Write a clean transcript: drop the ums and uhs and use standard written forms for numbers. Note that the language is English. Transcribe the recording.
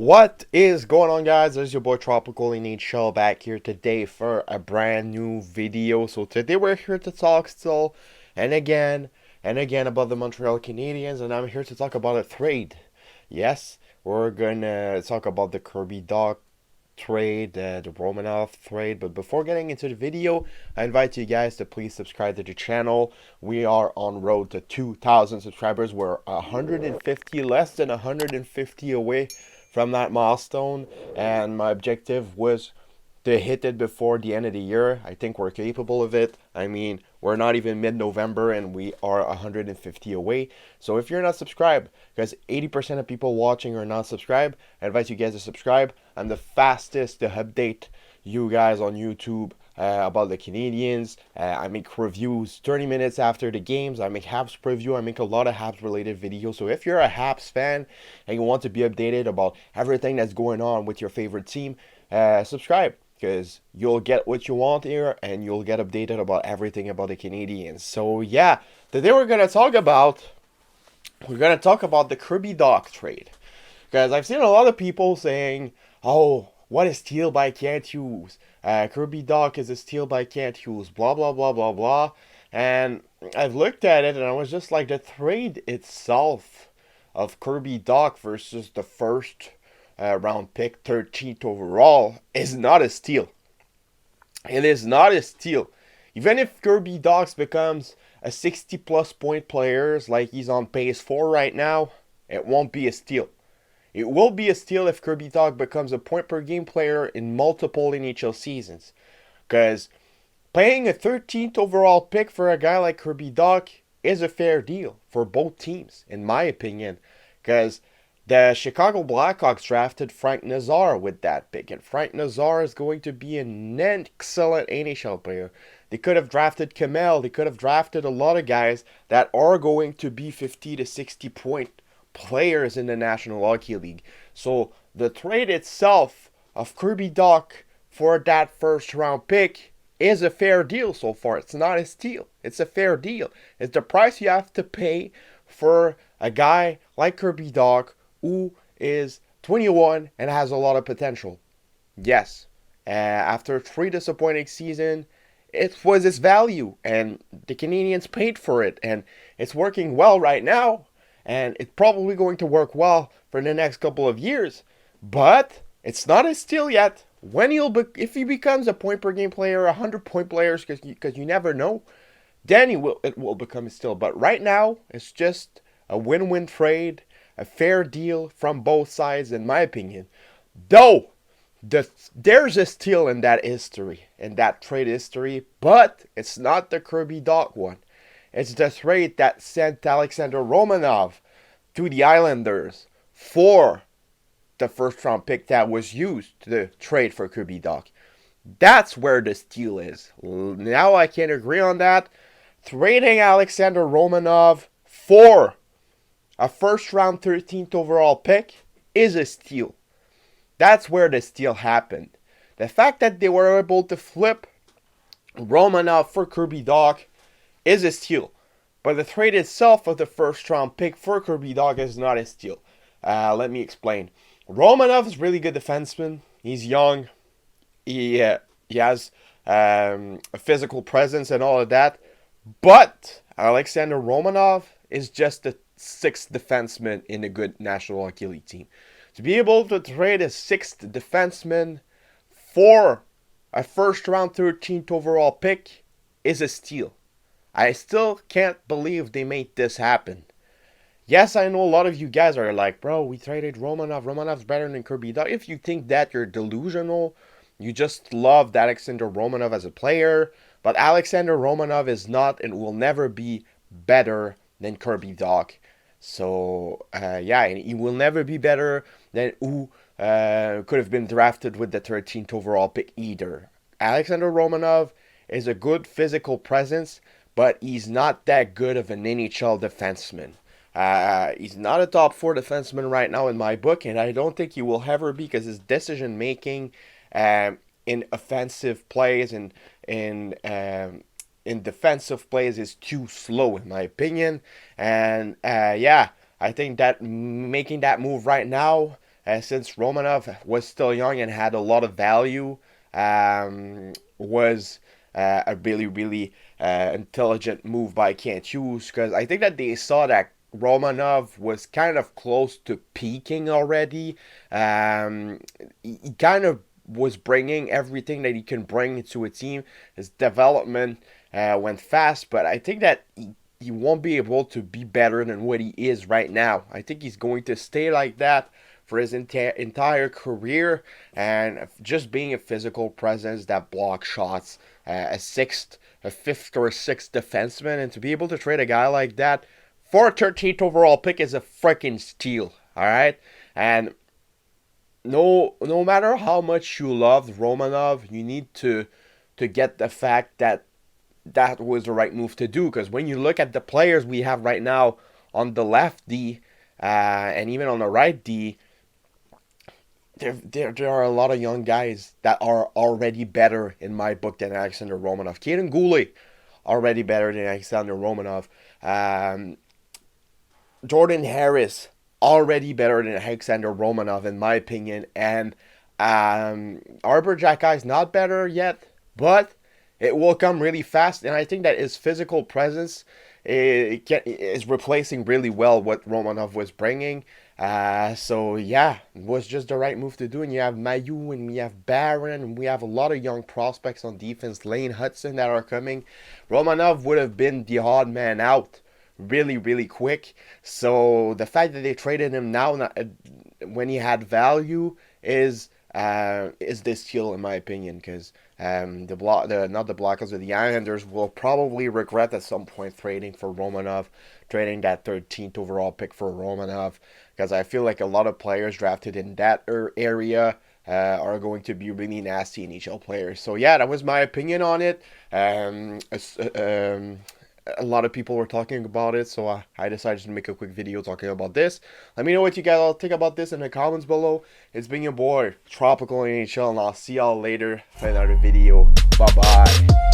What is going on, guys? This is your boy Tropicalnhl back here today for a brand new video. So today we're here to talk still and again about the Montreal Canadiens, and I'm here to talk about a trade. Yes, we're gonna talk about the Kirby Dach trade, the Romanov trade. But before getting into the video, I invite you guys to please subscribe to the channel. We are on road to 2,000 subscribers. We're 150, less than 150 away from that milestone, and my objective was to hit it before the end of the year. I think we're capable of it. I mean, we're not even mid-November and we are 150 away. So if you're not subscribed, because 80% of people watching are not subscribed, I invite you guys to subscribe. I'm the fastest to update you guys on YouTube about the Canadiens. I make reviews 30 minutes after the games. I make Habs preview. I make a lot of Habs related videos. So if you're a Habs fan and you want to be updated about everything that's going on with your favorite team, subscribe, because you'll get what you want here and you'll get updated about everything about the Canadiens. So yeah, today we're gonna talk about the Kirby Dach trade, because I've seen a lot of people saying, "Oh, what a steal by can't use. Kirby Dach is a steal by can't use. Blah blah blah blah blah." And I've looked at it and I was just like, the trade itself of Kirby Dach versus the first round pick, 13th overall, is not a steal. It is not a steal. Even if Kirby Dach becomes a 60 plus point player like he's on pace for right now, it won't be a steal. It will be a steal if Kirby Dach becomes a point per game player in multiple NHL seasons. Because paying a 13th overall pick for a guy like Kirby Dach is a fair deal for both teams, in my opinion. Because the Chicago Blackhawks drafted Frank Nazar with that pick, and Frank Nazar is going to be an excellent NHL player. They could have drafted Kamel. They could have drafted a lot of guys that are going to be 50 to 60 point players in the National Hockey League. So the trade itself of Kirby Dach for that first round pick is a fair deal so far. It's not a steal. It's a fair deal. It's the price you have to pay for a guy like Kirby Dach, who is 21 and has a lot of potential. Yes, after 3 disappointing seasons, it was its value, and the Canadiens paid for it, and it's working well right now, and it's probably going to work well for the next couple of years, but it's not a steal yet. If he becomes a point per game player, 100 point players, because you never know, then it will become a steal. But right now, it's just a win-win trade, a fair deal from both sides, in my opinion. Though there's a steal in that history, in that trade history, but it's not the Kirby Dach one. It's the trade that sent Alexander Romanov to the Islanders for the first round pick that was used to trade for Kirby Dach. That's where the steal is. Now I can agree on that. Trading Alexander Romanov for a first round 13th overall pick is a steal. That's where the steal happened. The fact that they were able to flip Romanov for Kirby Dach is a steal. But the trade itself of the first round pick for Kirby Dach is not a steal. Let me explain. Romanov is a really good defenseman. He's young. He has a physical presence and all of that. But Alexander Romanov is just the sixth defenseman in a good National Hockey League team. To be able to trade a sixth defenseman for a first round 13th overall pick is a steal. I still can't believe they made this happen. Yes, I know a lot of you guys are like, bro, we traded Romanov. Romanov's better than Kirby Dach. If you think that, you're delusional. You just loved Alexander Romanov as a player. But Alexander Romanov is not and will never be better than Kirby Dach. So, yeah, and he will never be better than who could have been drafted with the 13th overall pick either. Alexander Romanov is a good physical presence, but he's not that good of an NHL defenseman. He's not a top 4 defenseman right now in my book, and I don't think he will ever be, because his decision making in offensive plays and in defensive plays is too slow, in my opinion. And yeah, I think that making that move right now since Romanov was still young and had a lot of value, was a really intelligent move by Can't Use, because I think that they saw that Romanov was kind of close to peaking already. He kind of was bringing everything that he can bring to a team. His development went fast, but I think that he won't be able to be better than what he is right now. I think he's going to stay like that for his entire career, and just being a physical presence that blocks shots, a fifth or sixth defenseman, and to be able to trade a guy like that for a 13th overall pick is a freaking steal. All right, and no matter how much you love Romanov, you need to get the fact that that was the right move to do. Because when you look at the players we have right now on the left D, and even on the right D, there are a lot of young guys that are already better in my book than Alexander Romanov. Kaden Goulet, already better than Alexander Romanov. Jordan Harris, already better than Alexander Romanov in my opinion. And Arbor Xhekaj is not better yet, but it will come really fast. And I think that his physical presence is replacing really well what Romanov was bringing. So yeah, it was just the right move to do. And you have Mayu, and we have Barron, and we have a lot of young prospects on defense, Lane Hudson, that are coming. Romanov would have been the odd man out really quick. So the fact that they traded him now, when he had value, is this steal in my opinion, because not the Blockers or the Islanders will probably regret at some point trading for Romanov, trading that 13th overall pick for Romanov, because I feel like a lot of players drafted in that area are going to be really nasty NHL players. So yeah, that was my opinion on it. A lot of people were talking about it, so I decided to make a quick video talking about this. Let me know what you guys all think about this in the comments below. It's been your boy, Tropical NHL, and I'll see y'all later for another video. Bye-bye.